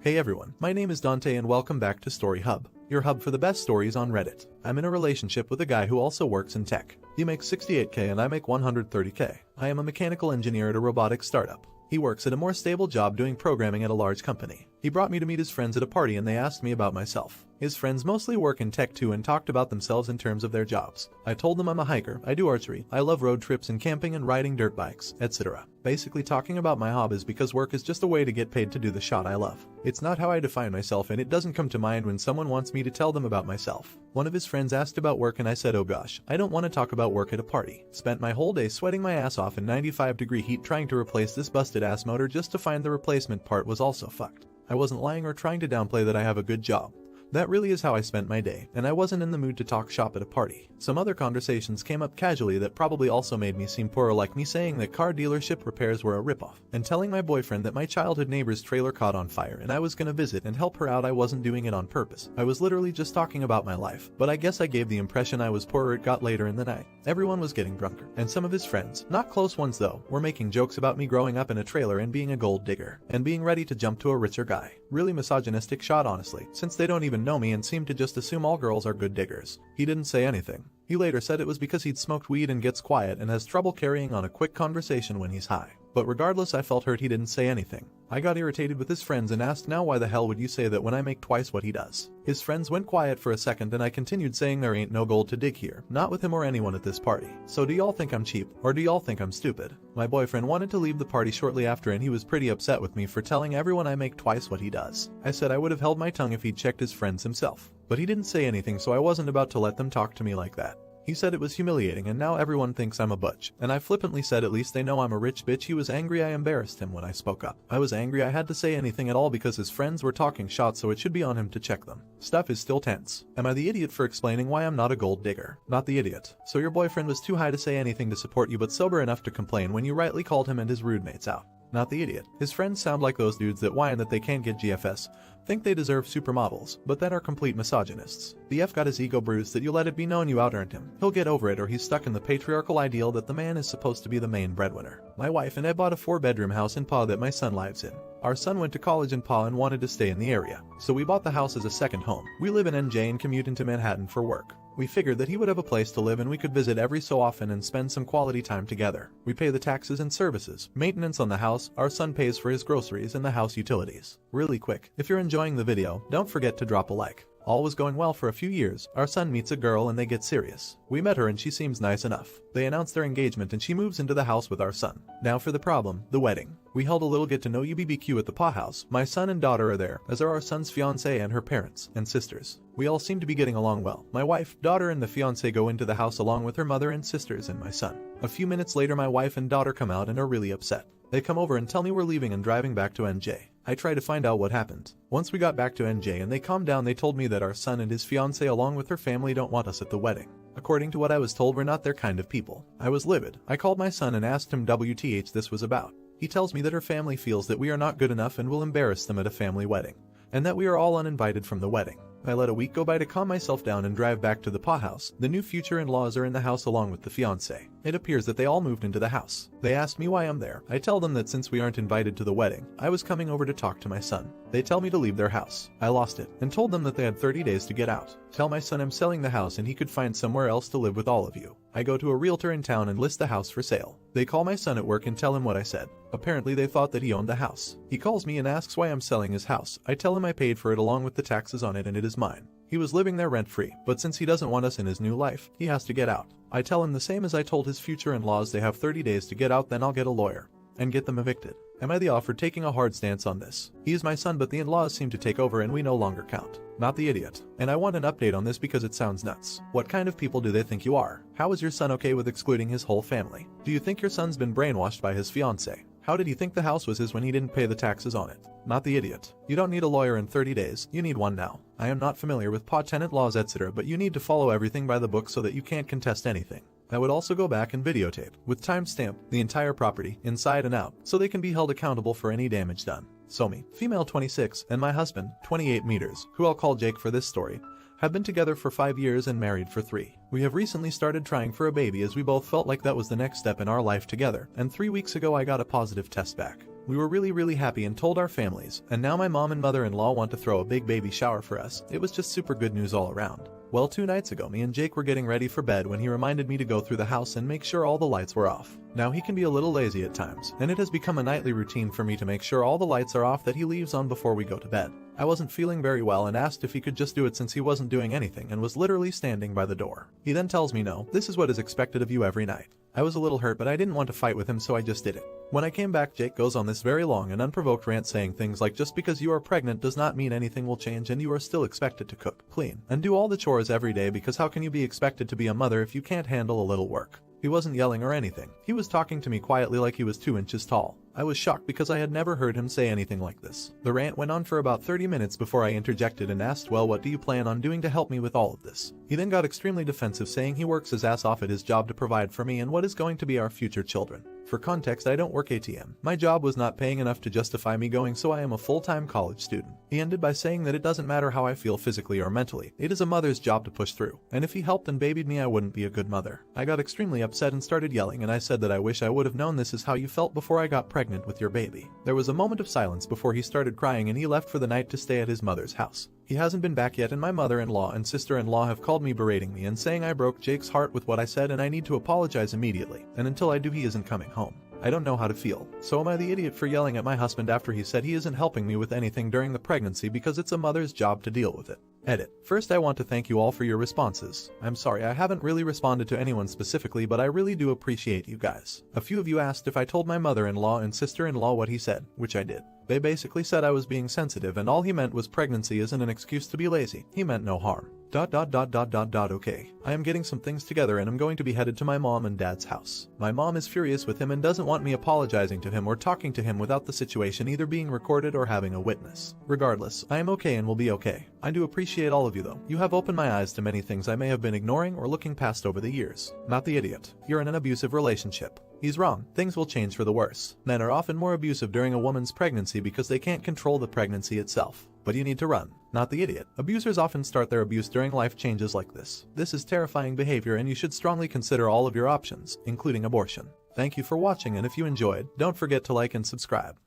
Hey everyone, my name is Dante and welcome back to Story Hub, your hub for the best stories on Reddit. I'm in a relationship with a guy who also works in tech. He makes 68k and I make 130k. I am a mechanical engineer at a robotics startup. He works at a more stable job doing programming at a large company. He brought me to meet his friends at a party and they asked me about myself. His friends mostly work in tech too and talked about themselves in terms of their jobs. I told them I'm a hiker, I do archery, I love road trips and camping and riding dirt bikes, etc. Basically talking about my hobbies because work is just a way to get paid to do the shot I love. It's not how I define myself and it doesn't come to mind when someone wants me to tell them about myself. One of his friends asked about work and I said, oh gosh, I don't want to talk about work at a party. Spent my whole day sweating my ass off in 95-degree heat trying to replace this busted ass motor just to find the replacement part was also fucked. I wasn't lying or trying to downplay that I have a good job. That really is how I spent my day, and I wasn't in the mood to talk shop at a party. Some other conversations came up casually that probably also made me seem poorer, like me saying that car dealership repairs were a ripoff, and telling my boyfriend that my childhood neighbor's trailer caught on fire and I was gonna visit and help her out. I wasn't doing it on purpose. I was literally just talking about my life, but I guess I gave the impression I was poorer. It got later in the night. Everyone was getting drunker, and some of his friends, not close ones though, were making jokes about me growing up in a trailer and being a gold digger, and being ready to jump to a richer guy. Really misogynistic shot honestly, since they don't even know me and seem to just assume all girls are good diggers. He didn't say anything. He later said it was because he'd smoked weed and gets quiet and has trouble carrying on a quick conversation when he's high. But regardless, I felt hurt he didn't say anything. I got irritated with his friends and asked, now why the hell would you say that when I make twice what he does? His friends went quiet for a second and I continued saying there ain't no gold to dig here, not with him or anyone at this party. So do y'all think I'm cheap, or do y'all think I'm stupid? My boyfriend wanted to leave the party shortly after and he was pretty upset with me for telling everyone I make twice what he does. I said I would have held my tongue if he'd checked his friends himself. But he didn't say anything, so I wasn't about to let them talk to me like that. He said it was humiliating and now everyone thinks I'm a butch, and I flippantly said at least they know I'm a rich bitch. He was angry I embarrassed him when I spoke up. I was angry I had to say anything at all because his friends were talking shot, so it should be on him to check them. Stuff is still tense. Am I the idiot for explaining why I'm not a gold digger? Not the idiot. So your boyfriend was too high to say anything to support you but sober enough to complain when you rightly called him and his rude mates out. Not the idiot. His friends sound like those dudes that whine that they can't get GFS, think they deserve supermodels, but that are complete misogynists. The F got his ego bruised that you let it be known you out-earned him. He'll get over it, or he's stuck in the patriarchal ideal that the man is supposed to be the main breadwinner. My wife and I bought a 4-bedroom house in Pa that my son lives in. Our son went to college in Pa and wanted to stay in the area, so we bought the house as a second home. We live in NJ and commute into Manhattan for work. We figured that he would have a place to live and we could visit every so often and spend some quality time together. We pay the taxes and services, maintenance on the house, our son pays for his groceries and the house utilities. Really quick, if you're enjoying the video, don't forget to drop a like. All was going well for a few years. Our son meets a girl and they get serious. We met her and she seems nice enough. They announce their engagement and she moves into the house with our son. Now for the problem, the wedding. We held a little get to know you BBQ at the Pa house. My son and daughter are there, as are our son's fiancée and her parents and sisters. We all seem to be getting along well. My wife, daughter and the fiancé go into the house along with her mother and sisters and my son. A few minutes later my wife and daughter come out and are really upset. They come over and tell me we're leaving and driving back to NJ. I try to find out what happened. Once we got back to NJ and they calmed down, they told me that our son and his fiancée along with her family don't want us at the wedding. According to what I was told, we're not their kind of people. I was livid. I called my son and asked him WTH this was about. He tells me that her family feels that we are not good enough and will embarrass them at a family wedding, and that we are all uninvited from the wedding. I let a week go by to calm myself down and drive back to the Pa house. The new future in-laws are in the house along with the fiancé. It appears that they all moved into the house. They asked me why I'm there. I tell them that since we aren't invited to the wedding, I was coming over to talk to my son. They tell me to leave their house. I lost it and told them that they had 30 days to get out. Tell my son I'm selling the house and he could find somewhere else to live with all of you. I go to a realtor in town and list the house for sale. They call my son at work and tell him what I said. Apparently they thought that he owned the house. He calls me and asks why I'm selling his house. I tell him I paid for it along with the taxes on it and it is mine. He was living there rent-free, but since he doesn't want us in his new life, he has to get out. I tell him the same as I told his future in-laws, they have 30 days to get out, then I'll get a lawyer and get them evicted. Am I the off for taking a hard stance on this? He is my son, but the in-laws seem to take over and we no longer count. Not the idiot. And I want an update on this because it sounds nuts. What kind of people do they think you are? How is your son okay with excluding his whole family? Do you think your son's been brainwashed by his fiancée? How did he think the house was his when he didn't pay the taxes on it? Not the idiot. You don't need a lawyer in 30 days, you need one now. I am not familiar with Pa tenant laws etc., but you need to follow everything by the book so that you can't contest anything. I would also go back and videotape, with timestamp, the entire property, inside and out, so they can be held accountable for any damage done. So me, female 26, and my husband, 28 meters, who I'll call Jake for this story, have been together for 5 years and married for 3. We have recently started trying for a baby as we both felt like that was the next step in our life together, and 3 weeks ago I got a positive test back. We were really happy and told our families, and now my mom and mother-in-law want to throw a big baby shower for us. It was just super good news all around. Well, 2 nights ago me and Jake were getting ready for bed when he reminded me to go through the house and make sure all the lights were off. Now he can be a little lazy at times, and it has become a nightly routine for me to make sure all the lights are off that he leaves on before we go to bed. I wasn't feeling very well and asked if he could just do it since he wasn't doing anything and was literally standing by the door. He then tells me no, this is what is expected of you every night. I was a little hurt, but I didn't want to fight with him, so I just did it. When I came back, Jake goes on this very long and unprovoked rant saying things like just because you are pregnant does not mean anything will change and you are still expected to cook, clean, and do all the chores every day because how can you be expected to be a mother if you can't handle a little work? He wasn't yelling or anything. He was talking to me quietly like he was 2 inches tall. I was shocked because I had never heard him say anything like this. The rant went on for about 30 minutes before I interjected and asked, well, what do you plan on doing to help me with all of this? He then got extremely defensive, saying he works his ass off at his job to provide for me and what is going to be our future children. For context, I don't work ATM. My job was not paying enough to justify me going, so I am a full-time college student. He ended by saying that it doesn't matter how I feel physically or mentally. It is a mother's job to push through. And if he helped and babied me, I wouldn't be a good mother. I got extremely upset and started yelling, and I said that I wish I would have known this is how you felt before I got pregnant with your baby. There was a moment of silence before he started crying and he left for the night to stay at his mother's house. He hasn't been back yet, and my mother-in-law and sister-in-law have called me berating me and saying I broke Jake's heart with what I said and I need to apologize immediately, and until I do he isn't coming home. I don't know how to feel. So am I the idiot for yelling at my husband after he said he isn't helping me with anything during the pregnancy because it's a mother's job to deal with it? Edit. First, I want to thank you all for your responses. I'm sorry I haven't really responded to anyone specifically, but I really do appreciate you guys. A few of you asked if I told my mother-in-law and sister-in-law what he said, which I did. They basically said I was being sensitive and all he meant was pregnancy isn't an excuse to be lazy. He meant no harm. Okay. I am getting some things together and I'm going to be headed to my mom and dad's house. My mom is furious with him and doesn't want me apologizing to him or talking to him without the situation either being recorded or having a witness. Regardless, I am okay and will be okay. I do appreciate all of you though. You have opened my eyes to many things I may have been ignoring or looking past over the years. Not the idiot. You're in an abusive relationship. He's wrong. Things will change for the worse. Men are often more abusive during a woman's pregnancy because they can't control the pregnancy itself. But you need to run, not the idiot. Abusers often start their abuse during life changes like this. This is terrifying behavior and you should strongly consider all of your options, including abortion. Thank you for watching, and if you enjoyed, don't forget to like and subscribe.